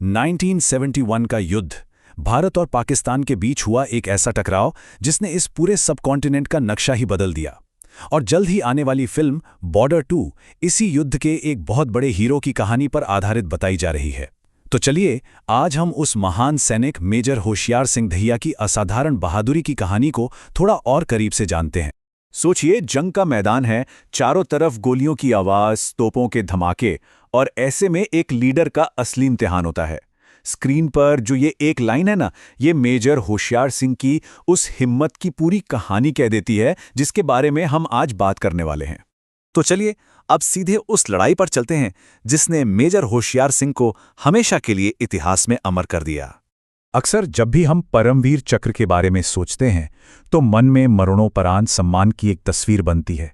1971 का युद्ध भारत और पाकिस्तान के बीच हुआ एक ऐसा टकराव जिसने इस पूरे सबकॉन्टिनेंट का नक्शा ही बदल दिया। और जल्द ही आने वाली फिल्म बॉर्डर 2 इसी युद्ध के एक बहुत बड़े हीरो की कहानी पर आधारित बताई जा रही है। तो चलिए आज हम उस महान सैनिक मेजर होशियार सिंह दहिया की असाधारण बहादुरी की कहानी को थोड़ा और करीब से जानते हैं। सोचिए, जंग का मैदान है, चारों तरफ गोलियों की आवाज, तोपों के धमाके, और ऐसे में एक लीडर का असली इम्तिहान होता है। स्क्रीन पर जो ये एक लाइन है ना, ये मेजर होशियार सिंह की उस हिम्मत की पूरी कहानी कह देती है जिसके बारे में हम आज बात करने वाले हैं। तो चलिए अब सीधे उस लड़ाई पर चलते हैं जिसने मेजर होशियार सिंह को हमेशा के लिए इतिहास में अमर कर दिया। अक्सर जब भी हम परमवीर चक्र के बारे में सोचते हैं तो मन में मरणोपरांत सम्मान की एक तस्वीर बनती है,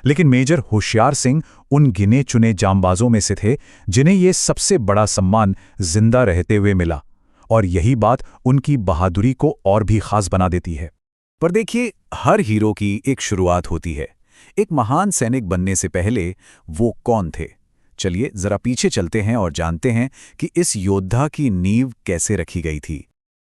लेकिन मेजर होशियार सिंह उन गिने चुने जांबाजों में से थे जिन्हें ये सबसे बड़ा सम्मान जिंदा रहते हुए मिला, और यही बात उनकी बहादुरी को और भी खास बना देती है। पर देखिए, हर हीरो की एक शुरुआत होती है। एक महान सैनिक बनने से पहले वो कौन थे? चलिए जरा पीछे चलते हैं और जानते हैं कि इस योद्धा की नींव कैसे रखी गई थी।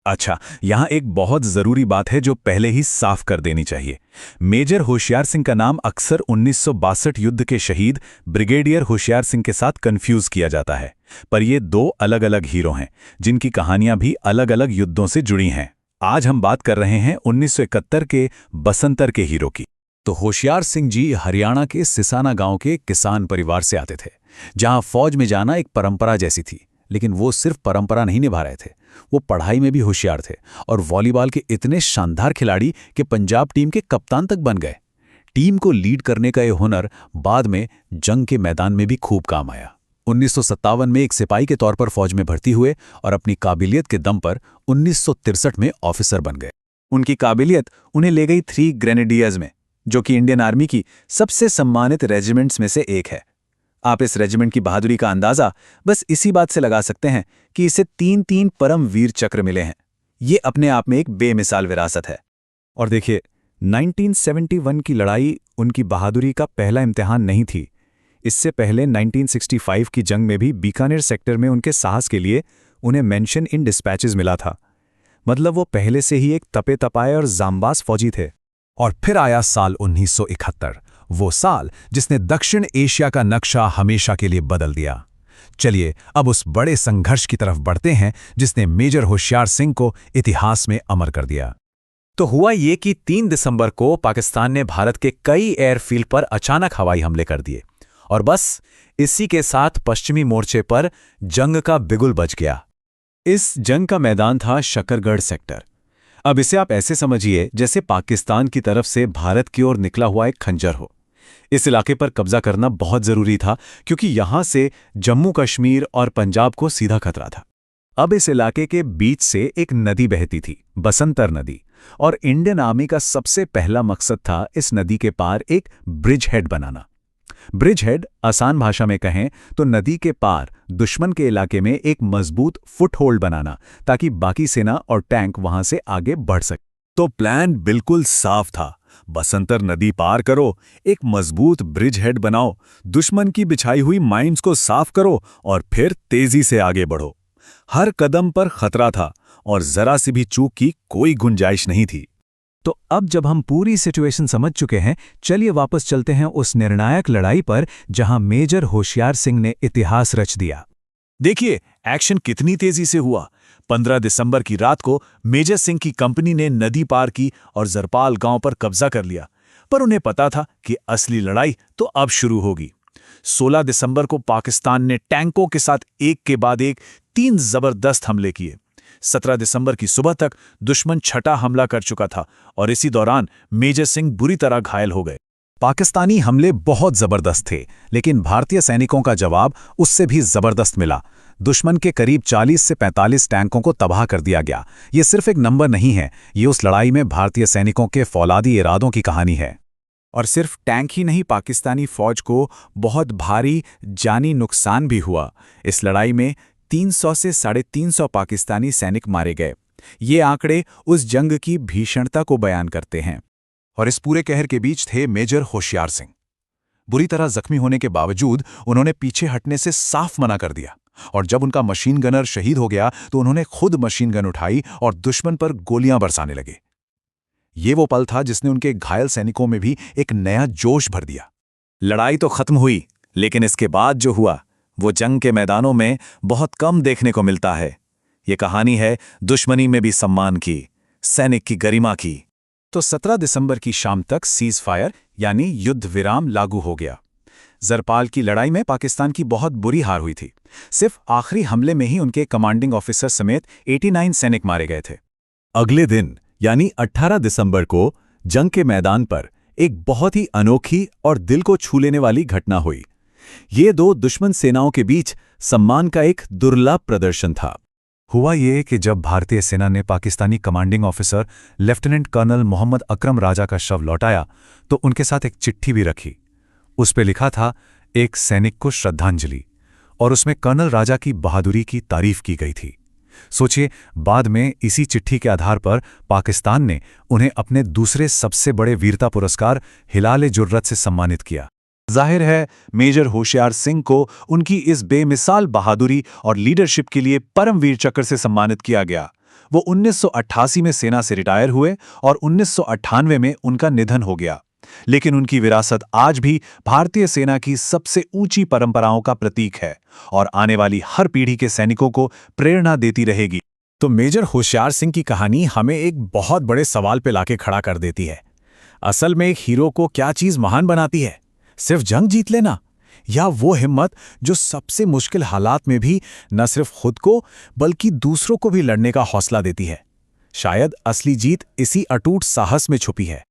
अच्छा, यहाँ एक बहुत जरूरी बात है जो पहले ही साफ कर देनी चाहिए। मेजर होशियार सिंह का नाम अक्सर 1962 युद्ध के शहीद ब्रिगेडियर होशियार सिंह के साथ कंफ्यूज किया जाता है, पर ये दो अलग अलग हीरो हैं जिनकी कहानियां भी अलग अलग युद्धों से जुड़ी हैं। आज हम बात कर रहे हैं 1971 के बसंतर के हीरो की। तो होशियार सिंह जी हरियाणा के सिसाना गांव के किसान परिवार से आते थे, जहां फौज में जाना एक परंपरा जैसी थी। लेकिन वो सिर्फ परंपरा नहीं निभा रहे थे, वो पढ़ाई में भी होशियार थे और वॉलीबॉल के इतने शानदार खिलाड़ी कि पंजाब टीम के कप्तान तक बन गए। टीम को लीड करने का ये हुनर बाद में जंग के मैदान में भी खूब काम आया। 1957 में एक सिपाही के तौर पर फौज में भर्ती हुए और अपनी काबिलियत के दम पर 1963 में ऑफिसर बन गए। उनकी काबिलियत उन्हें ले गई 3 ग्रेनेडियर्स में, जो कि इंडियन आर्मी की सबसे सम्मानित रेजिमेंट्स में से एक है। आप इस रेजिमेंट की बहादुरी का अंदाजा बस इसी बात से लगा सकते हैं कि इसे 3 परमवीर चक्र मिले हैं। ये अपने आप में एक बेमिसाल विरासत है। और देखिए, 1971 की लड़ाई उनकी बहादुरी का पहला इम्तिहान नहीं थी। इससे पहले 1965 की जंग में भी बीकानेर सेक्टर में उनके साहस के लिए उन्हें मेंशन इन डिस्पैचेस मिला था। मतलब वो पहले से ही एक तपे तपाए और जांबाज फौजी थे। और फिर आया साल 1971, वो साल जिसने दक्षिण एशिया का नक्शा हमेशा के लिए बदल दिया। चलिए अब उस बड़े संघर्ष की तरफ बढ़ते हैं जिसने मेजर होशियार सिंह को इतिहास में अमर कर दिया। तो हुआ ये कि 3 दिसंबर को पाकिस्तान ने भारत के कई एयरफील्ड पर अचानक हवाई हमले कर दिए, और बस इसी के साथ पश्चिमी मोर्चे पर जंग का बिगुल बज गया। इस जंग का मैदान था शकरगढ़ सेक्टर। अब इसे आप ऐसे समझिए जैसे पाकिस्तान की तरफ से भारत की ओर निकला हुआ एक खंजर हो। इस इलाके पर कब्जा करना बहुत जरूरी था क्योंकि यहां से जम्मू कश्मीर और पंजाब को सीधा खतरा था। अब इस इलाके के बीच से एक नदी बहती थी, बसंतर नदी, और इंडियन आर्मी का सबसे पहला मकसद था इस नदी के पार एक ब्रिज हेड बनाना। ब्रिज हेड आसान भाषा में कहें तो नदी के पार दुश्मन के इलाके में एक मजबूत फुटहोल्ड बनाना, ताकि बाकी सेना और टैंक वहां से आगे बढ़ सके। तो प्लान बिल्कुल साफ था। बसंतर नदी पार करो, एक मजबूत ब्रिज हेड बनाओ, दुश्मन की बिछाई हुई माइंस को साफ करो और फिर तेजी से आगे बढ़ो। हर कदम पर खतरा था और जरा सी भी चूक की कोई गुंजाइश नहीं थी। तो अब जब हम पूरी सिचुएशन समझ चुके हैं, चलिए वापस चलते हैं उस निर्णायक लड़ाई पर जहां मेजर होशियार सिंह ने इतिहास रच दिया। देखिए एक्शन कितनी तेजी से हुआ। 15 दिसंबर की रात को मेजर सिंह की कंपनी ने नदी पार की और जरपाल गांव पर कब्जा कर लिया, पर उन्हें पता था कि असली लड़ाई तो अब शुरू होगी। 16 दिसंबर को पाकिस्तान ने टैंकों के साथ एक के बाद एक 3 जबरदस्त हमले किए। 17 दिसंबर की सुबह तक दुश्मन छठा हमला कर चुका था और इसी दौरान मेजर सिंह बुरी तरह घायल हो गए। पाकिस्तानी हमले बहुत जबरदस्त थे, लेकिन भारतीय सैनिकों का जवाब उससे भी जबरदस्त मिला। दुश्मन के करीब 40 से 45 टैंकों को तबाह कर दिया गया। ये सिर्फ एक नंबर नहीं है, ये उस लड़ाई में भारतीय सैनिकों के फौलादी इरादों की कहानी है। और सिर्फ टैंक ही नहीं, पाकिस्तानी फौज को बहुत भारी जानी नुकसान भी हुआ। इस लड़ाई में 300 से 350 पाकिस्तानी सैनिक मारे गए। ये आंकड़े उस जंग की भीषणता को बयान करते हैं। और इस पूरे कहर के बीच थे मेजर होशियार सिंह। बुरी तरह जख्मी होने के बावजूद उन्होंने पीछे हटने से साफ मना कर दिया। और जब उनका मशीन गनर शहीद हो गया तो उन्होंने खुद मशीन गन उठाई और दुश्मन पर गोलियां बरसाने लगे। ये वो पल था जिसने उनके घायल सैनिकों में भी एक नया जोश भर दिया। लड़ाई तो खत्म हुई, लेकिन इसके बाद जो हुआ वो जंग के मैदानों में बहुत कम देखने को मिलता है। ये कहानी है दुश्मनी में भी सम्मान की, सैनिक की गरिमा की। तो 17 दिसंबर की शाम तक सीज फायर यानी युद्ध विराम लागू हो गया। जरपाल की लड़ाई में पाकिस्तान की बहुत बुरी हार हुई थी। सिर्फ आखिरी हमले में ही उनके कमांडिंग ऑफिसर समेत 89 सैनिक मारे गए थे। अगले दिन यानी 18 दिसंबर को जंग के मैदान पर एक बहुत ही अनोखी और दिल को छू लेने वाली घटना हुई। ये दो दुश्मन सेनाओं के बीच सम्मान का एक दुर्लभ प्रदर्शन था। हुआ ये कि जब भारतीय सेना ने Pakistani commanding officer lieutenant colonel Mohammad Akram Raja का शव लौटाया तो उनके साथ एक चिट्ठी भी रखी। उस पे लिखा था एक सैनिक को श्रद्धांजलि, और उसमें कर्नल राजा की बहादुरी की तारीफ की गई थी। सोचिए, बाद में इसी चिट्ठी के आधार पर पाकिस्तान ने उन्हें अपने दूसरे सबसे बड़े वीरता पुरस्कार हिलाल-ए-जुर्रत से सम्मानित किया। जाहिर है मेजर होशियार सिंह को उनकी इस बेमिसाल बहादुरी और लीडरशिप के लिए परमवीर चक्र से सम्मानित किया गया। वो 1988 में सेना से रिटायर हुए और 1998 में उनका निधन हो गया। लेकिन उनकी विरासत आज भी भारतीय सेना की सबसे ऊंची परंपराओं का प्रतीक है और आने वाली हर पीढ़ी के सैनिकों को प्रेरणा देती रहेगी। तो मेजर होशियार सिंह की कहानी हमें एक बहुत बड़े सवाल पे लाके खड़ा कर देती है। असल में एक हीरो को क्या चीज महान बनाती है? सिर्फ जंग जीत लेना, या वो हिम्मत जो सबसे मुश्किल हालात में भी न सिर्फ खुद को बल्कि दूसरों को भी लड़ने का हौसला देती है? शायद असली जीत इसी अटूट साहस में छुपी है।